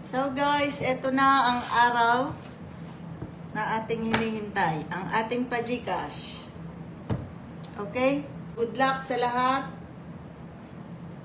So guys, eto na ang araw na ating hinihintay. Ang ating pa-Gcash. Okay? Good luck sa lahat.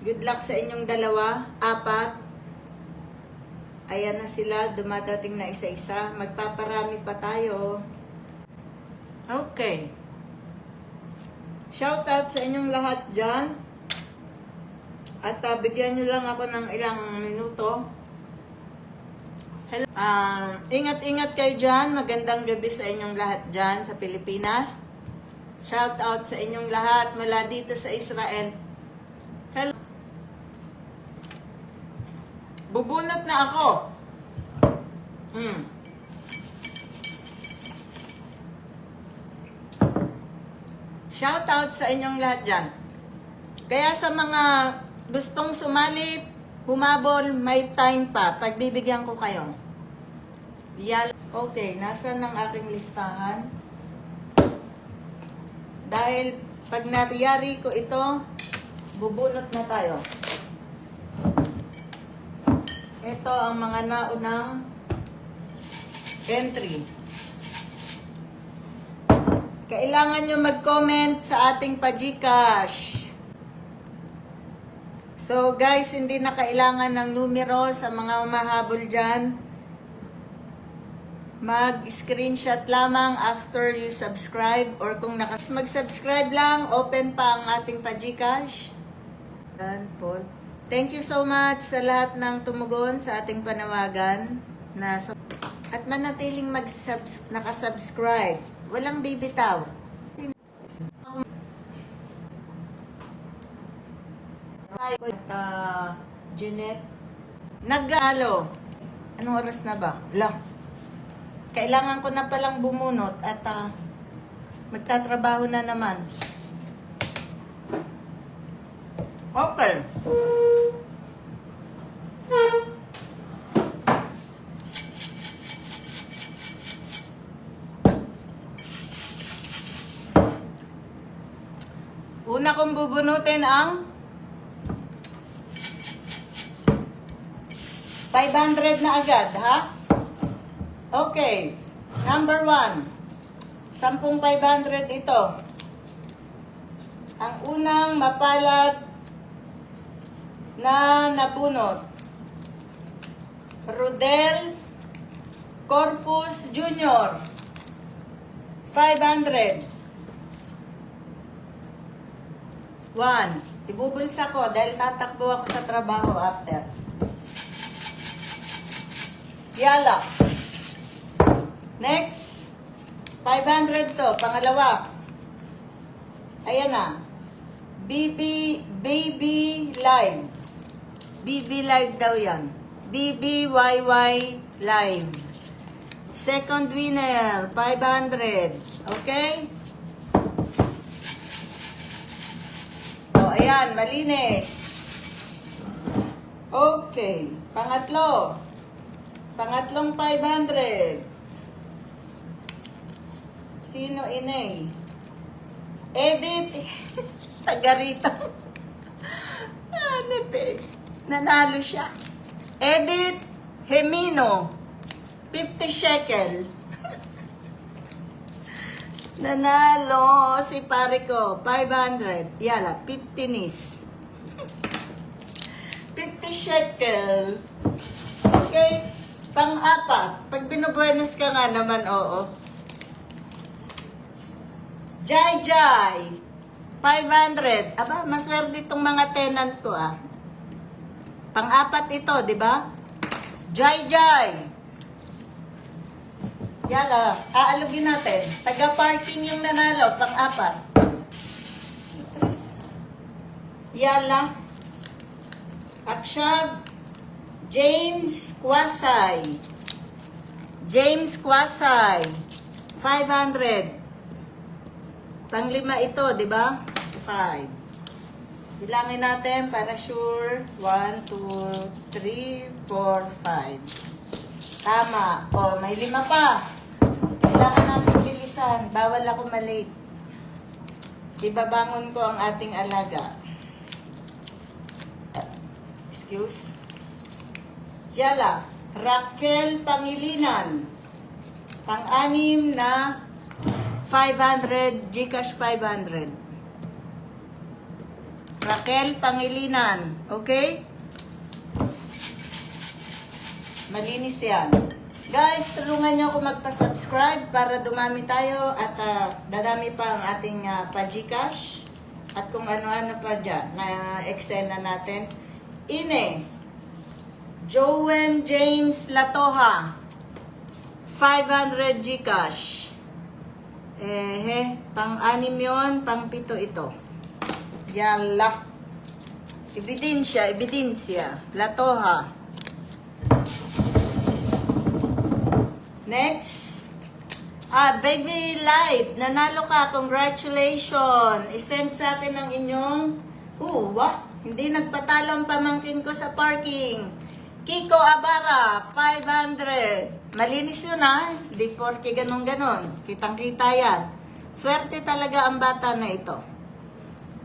Good luck sa inyong dalawa. 4. Ayan na sila. Dumadating na isa-isa. Magpaparami pa tayo. Okay. Shout out sa inyong lahat dyan. At bigyan nyo lang ako ng ilang minuto. Hello. Ingat-ingat kayo dyan. Magandang gabi sa inyong lahat dyan sa Pilipinas. Shout out sa inyong lahat mula dito sa Israel. Hello. Bubunot na ako. Shout out sa inyong lahat dyan. Kaya sa mga gustong sumali, humabol, may time pa. Pagbibigyan ko kayo. Okay, nasaan ang aking listahan? Dahil pag nariyari ko ito, bubunot na tayo. Ito ang mga naunang entry. Kailangan nyo mag-comment sa ating pa-Gcash. So guys, hindi na kailangan ng numero sa mga mahabol dyan. Mag-screenshot lamang after you subscribe or kung mag-subscribe lang, open pa ang ating pa-Gcash. Paul. Thank you so much sa lahat ng tumugon sa ating panawagan at manatiling nakasubscribe. Walang bibitaw. Jeanette Nagalo. Anong oras na ba? Kailangan ko na palang bumunot at magtatrabaho na naman. Okay. Una kong bubunutin ang 500 na agad, ha? Okay. Number 1. 10,500 ito. Ang unang mapalad na nabunot. Rodel Corpus Jr. 500. 1. Ibubulsa ko dahil tatakbo ako sa trabaho after. Yala. Next. 500 to. Pangalawa. Ayan na. Baby Live. BB Live daw yan. BBYY Live. Second winner. 500. Okay? O, ayan. Malinis. Okay. Pangatlo. Pangatlong 500. Sino inay? Edit. Taga rito. Nanalo siya. Edit Hemino. 50 shekel. Nanalo si pare ko. 500. Yala, 50 nis. 50 shekel. Okay. Pang-apat. Pag binubuenos ka nga naman, oo. Jai. 500. Aba, maswerte itong mga tenant ko, Pang-apat ito, di ba? Jai. Yala, aalugin natin. Taga-parking yung nanalo, pang-apat. Yala. Akshab. James Kwasay. 500. Panglima ito, di ba? 5. Bilangin natin para sure. 1, 2, 3, 4, 5. Tama. O, may 5 pa. Kailangan natin bilisan. Bawal ako malate. Ibabangon ko ang ating alaga. Excuse. Yala. Raquel Pangilinan. Pang-anim na 500, Gcash 500. Raquel Pangilinan. Okay? Malinis yan. Guys, tulungan nyo ako magpa-subscribe para dumami tayo at dadami pa ang ating pa-Gcash at kung ano-ano pa dyan na eksena natin. Ine, Jowen James Latoha, 500 Gcash. Pang-anim yun, pang-pito ito. Yala. Ebidensya. Latoha. Next. Baby Live. Nanalo ka. Congratulations. I-send sa akin ang inyong... Hindi nagpatalo ang pamangkin ko sa parking. Kiko Abara, 500. Malinis yun Di porke ganon-ganon. Kitang-kita yan. Swerte talaga ang bata na ito.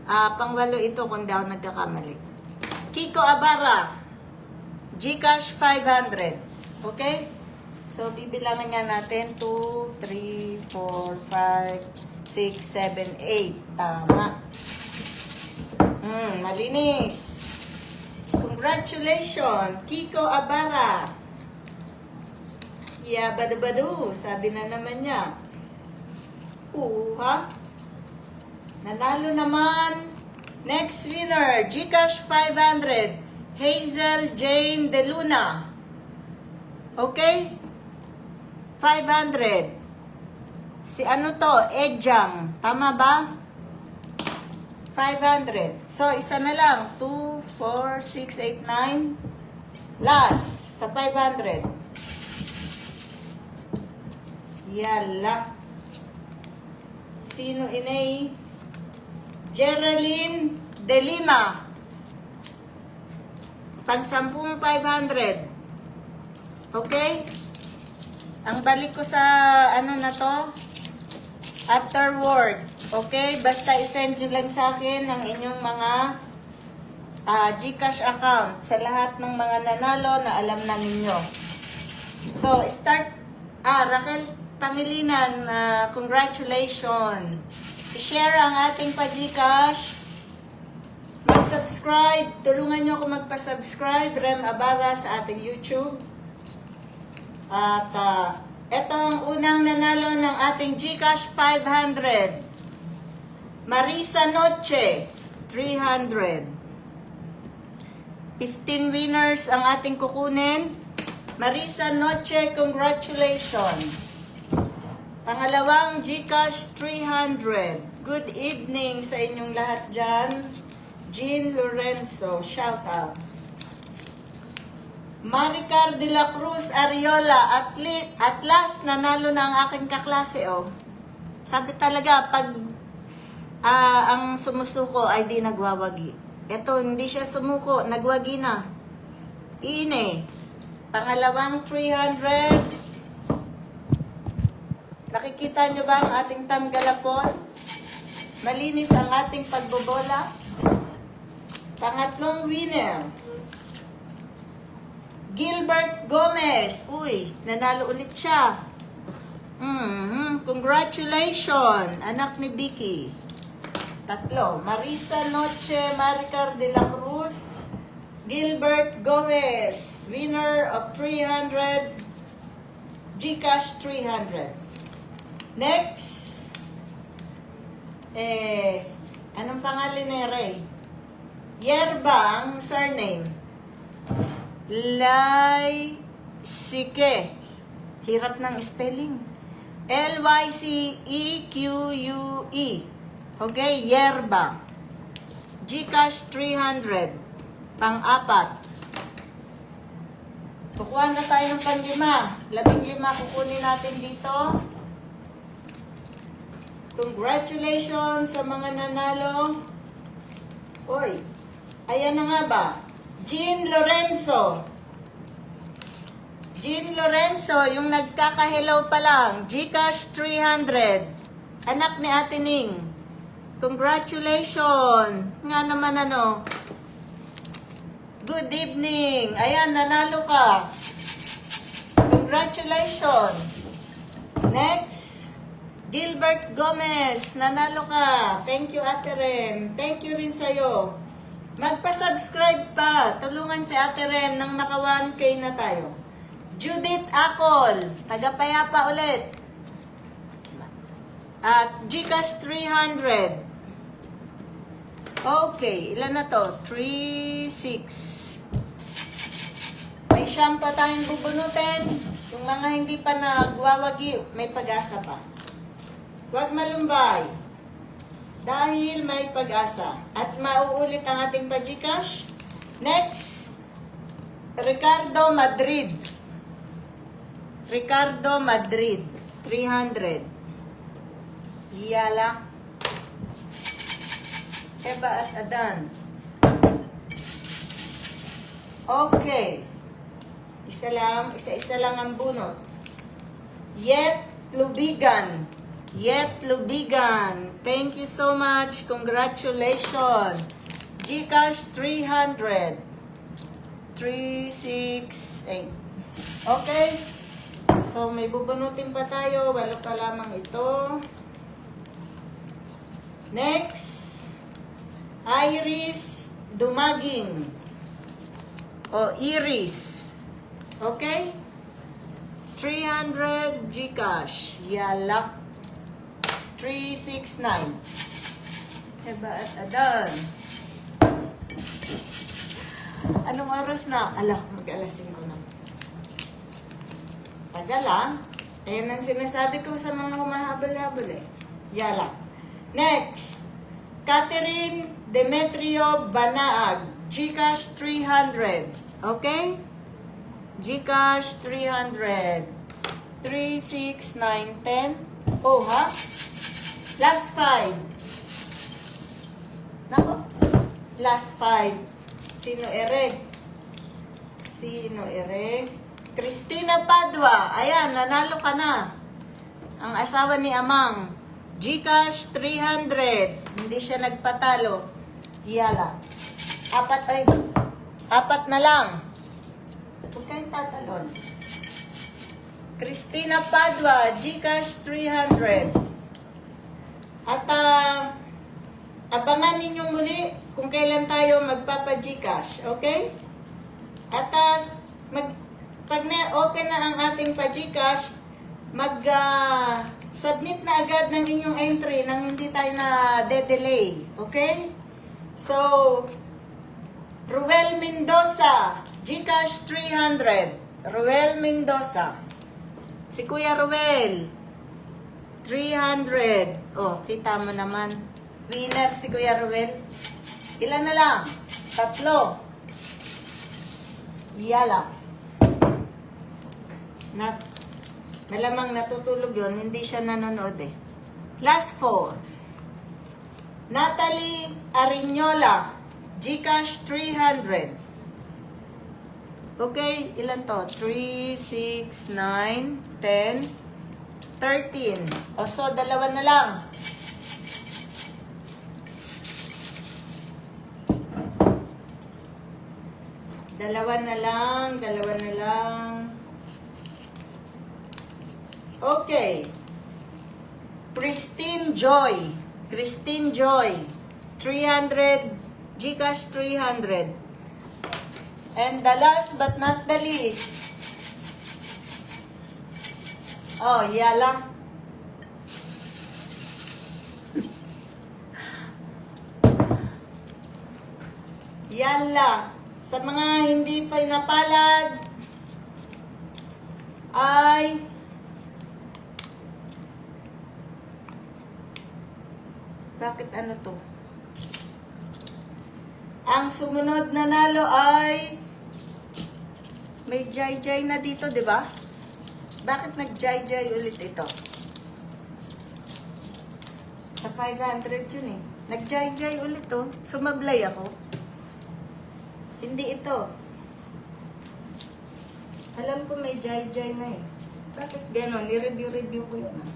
Pangwalo ito kung di ako nagkakamali. Kiko Abara, Gcash 500. Okay? So, bibilangan nga natin 2, 3, 4, 5, 6, 7, 8. Tama. Malinis. Congratulations, Kiko Abara. Badu-badu. Sabi na naman niya. Nanalo naman. Next winner, Gcash 500. Hazel Jane De Luna. Okay? 500. Si ano to? Ejang. Tama ba? 500. So, isa na lang. 2, 4, 6, 8, 9. Last. Sa 500. Yala. Sino inay? Geraldine De Lima. Pang-sampung 500. Okay? Ang balik ko sa ano na to, afterward. Okay? Basta isend nyo lang sa akin ang inyong mga Gcash account sa lahat ng mga nanalo na alam na ninyo. So, start. Raquel Pangilinan, congratulations. I-share ang ating pa-Gcash. Mag-subscribe. Tulungan nyo ako magpa-subscribe. Rem Abara sa ating YouTube. At ito ang unang nanalo ng ating Gcash 500. Marisa Noche, 300. 15 winners ang ating kukunin. Marisa Noche, congratulations. Pangalawang Gcash 300. Good evening sa inyong lahat dyan. Jean Lorenzo, shout out. Maricar de la Cruz Ariola, at last, nanalo na ang aking kaklase, Sabi talaga, pag ang sumusuko ay di nagwawagi. Ito, hindi siya sumuko, nagwagi na. Ine, pangalawang 300. Nakikita nyo ba ang ating tamgalapon? Malinis ang ating pagbobola. Pangatlong winner. Gilbert Gomez. Nanalo ulit siya. Congratulations, anak ni Vicky. Tatlo. Marisa Noche, Maricar de la Cruz, Gilbert Gomez. Winner of 300. Gcash 300. Next. Anong pangalan ni Ray? Yerba, ang surname. Sike. Hirap ng spelling. Lyceque. Okay, Yerba. Gcash 300. Pang-apat. Kukuha na tayo ng pang-lima. 15 kukunin natin dito. Congratulations sa mga nanalo. Ayan na nga ba? Jean Lorenzo. Yung nagkaka-hello pa lang. Gcash 300. Anak ni Ate Ning. Congratulations. Nga naman Good evening. Ayan, nanalo ka. Congratulations! Next, Gilbert Gomez, nanalo ka. Thank you, Ate Rem. Thank you rin sa'yo. Magpa-subscribe pa. Tulungan si Ate Rem nang maka 1K na tayo. Judith Acol, tagapayapa ulit. At Gcash 300. Okay, ilan na to? 3, 6. May siyam pa tayong bubunutin. Yung mga hindi pa nagwawagi, may pag-asa pa. Huwag malumbay. Dahil may pag-asa. At mauulit ang ating pa-Gcash. Next, Ricardo Madrid. Ricardo Madrid, 300. Yala. Eba at Adan. Okay. Isa-isa lang ang bunot. Yet Lubigan. Yet Lubigan. Thank you so much. Congratulations. Gcash 300. 3, 6, 8. Okay. So, may bubunutin pa tayo. Walo pa lamang ito. Next. Iris Dumaging. O Iris. Okay? 300 Gcash. Yala. 369. Eba at Adan. Anong oras na? Mag-alas 5 na. Tagal ah. Ayan ang sinasabi ko sa mga humahabol-habol eh. Yala. Next. Catherine Demetrio Banaag. Gcash 300. Okay? Gcash 300. 3, 6, 9, 10. Oh, ha? Last 5. Nako. Last 5. Sino ereg? Sino ereg? Cristina Padua. Ayan, nanalo ka na. Ang asawa ni Amang. Gcash 300. Hindi siya nagpatalo. Yala. Apat na lang. Huwag kayong tatalon. Cristina Padua, Gcash 300. At abangan ninyong muli kung kailan tayo magpapa-Gcash. Okay? At pag open na ang ating pa-Gcash, submit na agad ng inyong entry nang hindi tayo na delay. Okay? So, Ruel Mendoza, Gcash 300. Ruel Mendoza. Si Kuya Ruel, 300. Oh, kita mo naman. Winner si Kuya Ruel. Ilan na lang? 3. Yala. Malamang natutulog yun, hindi siya nanonood eh. Last 4. Natalie Arinola, Gcash 300. Okay, ilan to? 3, 6, 9, 10, 13. O so, 2 na lang. Dalawa na lang. Okay. Christine Joy, 300, Gcash 300. And the last but not the least. Oh, yala. Yala. Sa mga hindi pa napalad, ay bakit ano to? Ang sumunod na nalo ay may jay-jay na dito, di ba? Bakit nag-jay-jay ulit ito? Sa 500 yun eh. Nag-jay-jay ulit to. Sumablay ako. Hindi ito. Alam ko may jay-jay na eh. Bakit gano'n? Ni-review ko yun ah.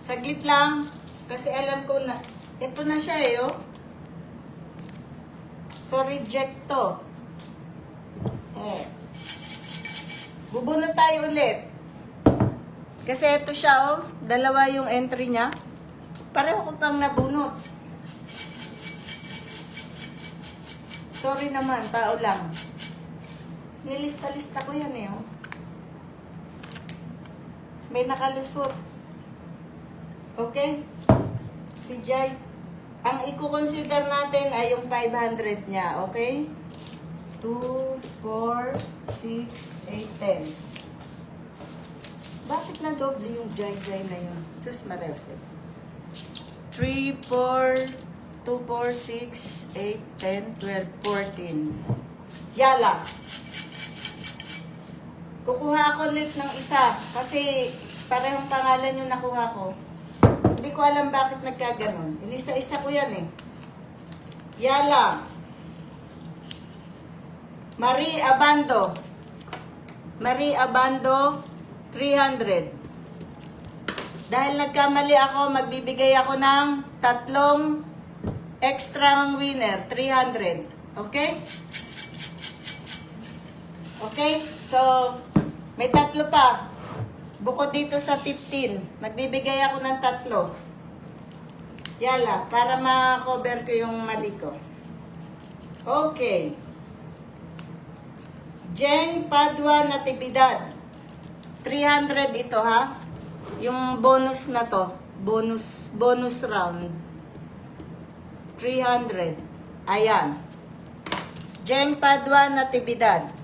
Saglit lang. Kasi alam ko na, ito na siya eh oh. So, reject to. Bubunot tayo ulit. Kasi ito siya, oh. Dalawa yung entry niya. Pareho ko pang nabunot. Sorry naman, tao lang. Nilista-lista ko yan, eh, oh. May nakalusot. Okay? Si Jai. Ang i-consider natin ay yung 500 niya. Okay? 2, 4, 6, 8, 10. Bakit na doble yung Jai na yun? Sus Marelse. 3, 4, 2, 4, 6, 8, 10, 12, 14. Yala. Kukuha ako ulit ng isa. Kasi parehong pangalan yung nakuha ko. Hindi ko alam bakit nagkaganon. Inisa-isa ko yan eh. Yala. Marie Abando. Marie Abando, 300. Dahil nagkamali ako, magbibigay ako ng 3 extra winner, 300. Okay? Okay? So, may 3 pa. Bukod dito sa 15, magbibigay ako ng 3. Yala, para ma-cover ko yung mali ko. Okay. Jeng Padua Natividad. 300 ito, ha? Yung bonus na to. Bonus round. 300. Ayan. Jeng Padua Natividad.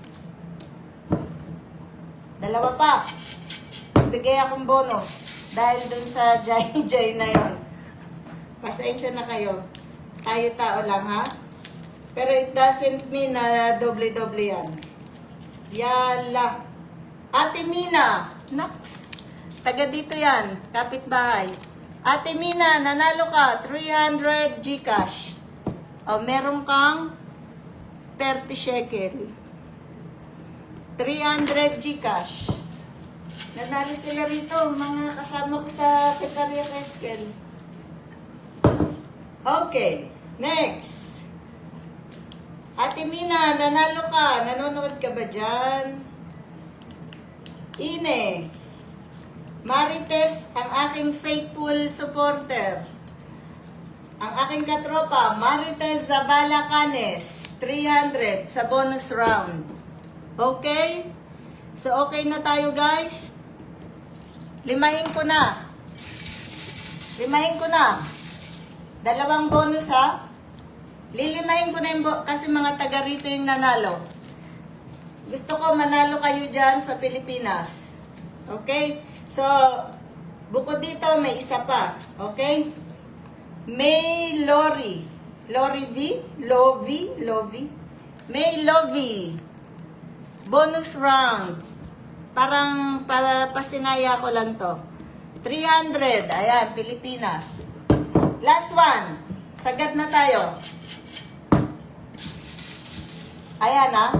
2 pa. Bigay akong bonus dahil dun sa Jai na yon. Pasensya na kayo. Tayo-tao lang, ha? Pero it doesn't mean na doble-doble yan. Yala. Ate Mina. Naks. Taga dito yan. Kapitbahay. Ate Mina, nanalo ka. 300 Gcash. O, meron kang 30 shekel. 300 Gcash. Nanalo sila rito, mga kasama ko sa Petaria Reskel. Okay, next. Ate Mina, nanalo ka. Nanonood ka ba dyan? Ine. Marites, ang aking faithful supporter. Ang aking katropa, Marites Zabala Canes, 300 sa bonus round. Okay? So, okay na tayo, guys. Limahin ko na. 2 bonus, ha? Lilimahin ko na yung kasi mga taga rito yung nanalo. Gusto ko manalo kayo dyan sa Pilipinas. Okay? So, bukod dito, may isa pa. Okay? May Lori. Lori V? Lovi? May Lovi. Bonus round. Parang pasinaya ko lang to. 300. Ayan, Pilipinas. Last one. Sagad na tayo. Ayan, ha?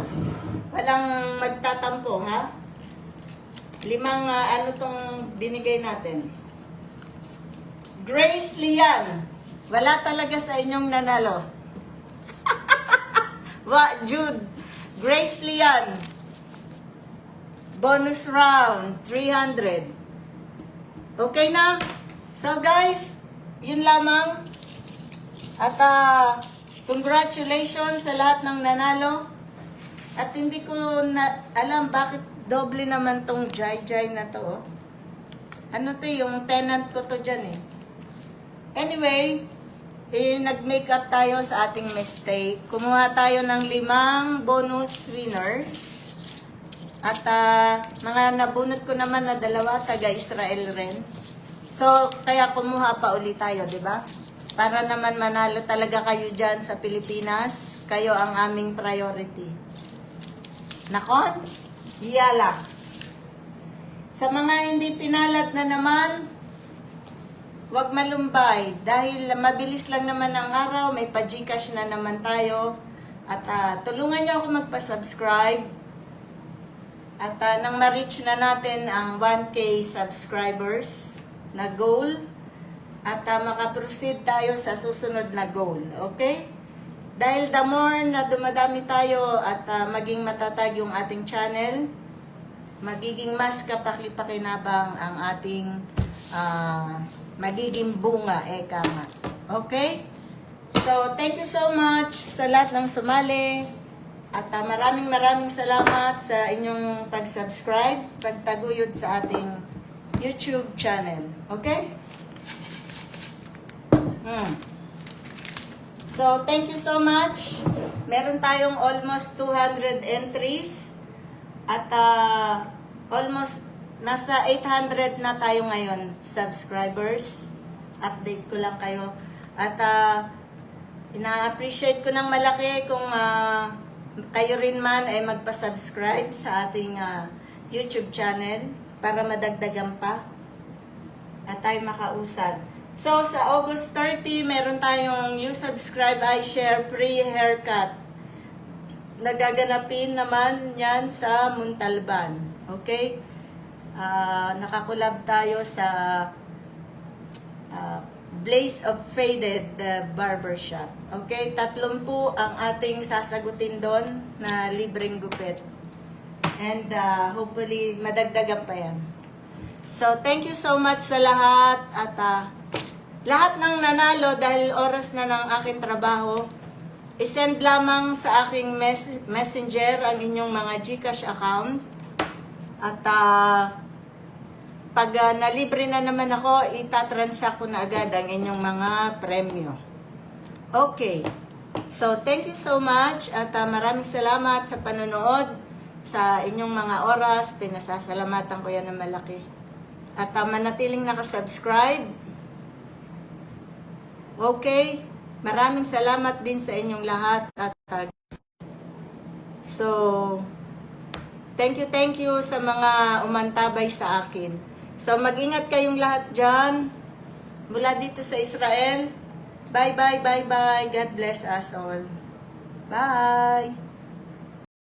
Walang magtatampo, ha? 5 ano tong binigay natin. Grace Lian. Wala talaga sa inyong nanalo. Jude. Grace Lian. Bonus round, 300. Okay na? So guys, yun lamang. At congratulations sa lahat ng nanalo. At hindi ko na alam bakit doble naman tong Jai na to. Ano to, yung tenant ko to dyan eh. Anyway, nag-make up tayo sa ating mistake. Kumuha tayo ng 5 bonus winners. At mga nabunot ko naman na 2 taga-Israel rin. So, kaya kumuha pa ulit tayo, di ba? Para naman manalo talaga kayo dyan sa Pilipinas. Kayo ang aming priority. Nakon? Yala. Sa mga hindi pinalat na naman, huwag malumbay. Dahil mabilis lang naman ang araw, may pa-Gcash na naman tayo. At tulungan nyo ako magpa-subscribe. At nang ma-reach na natin ang 1K subscribers na goal. At makaproceed tayo sa susunod na goal. Okay? Dahil the more na dumadami tayo at maging matatag yung ating channel, magiging mas kapaki-pakinabang ang ating magiging bunga, eka nga. Okay? So, thank you so much sa lahat ng sumali. At maraming salamat sa inyong pag-subscribe, pagtaguyod sa ating YouTube channel. Okay? So, thank you so much. Meron tayong almost 200 entries. At almost nasa 800 na tayo ngayon, subscribers. Update ko lang kayo. At ina-appreciate ko ng malaki kung kayo rin man ay magpa-subscribe sa ating YouTube channel para madagdagan pa at tayo makausad. So, sa August 30, meron tayong you subscribe, I share, free haircut. Nagaganapin naman yan sa Muntalban. Okay? Nakakulab tayo sa Blaze of Faded Barbershop. Okay? 30 ang ating sasagutin doon na libreng gupit. And hopefully, madagdagan pa yan. So, thank you so much sa lahat. At lahat ng nanalo dahil oras na ng aking trabaho, isend lamang sa aking messenger ang inyong mga GCash account. At pag nalibre na naman ako, itatransact ko na agad ang inyong mga premyo. Okay. So, thank you so much. At maraming salamat sa panonood, sa inyong mga oras. Pinasasalamatan ko yan ng malaki. At manatiling nakasubscribe. Okay. Maraming salamat din sa inyong lahat. At so, thank you sa mga umantabay sa akin. So, mag-ingat kayong lahat dyan. Mula dito sa Israel. Bye. God bless us all. Bye.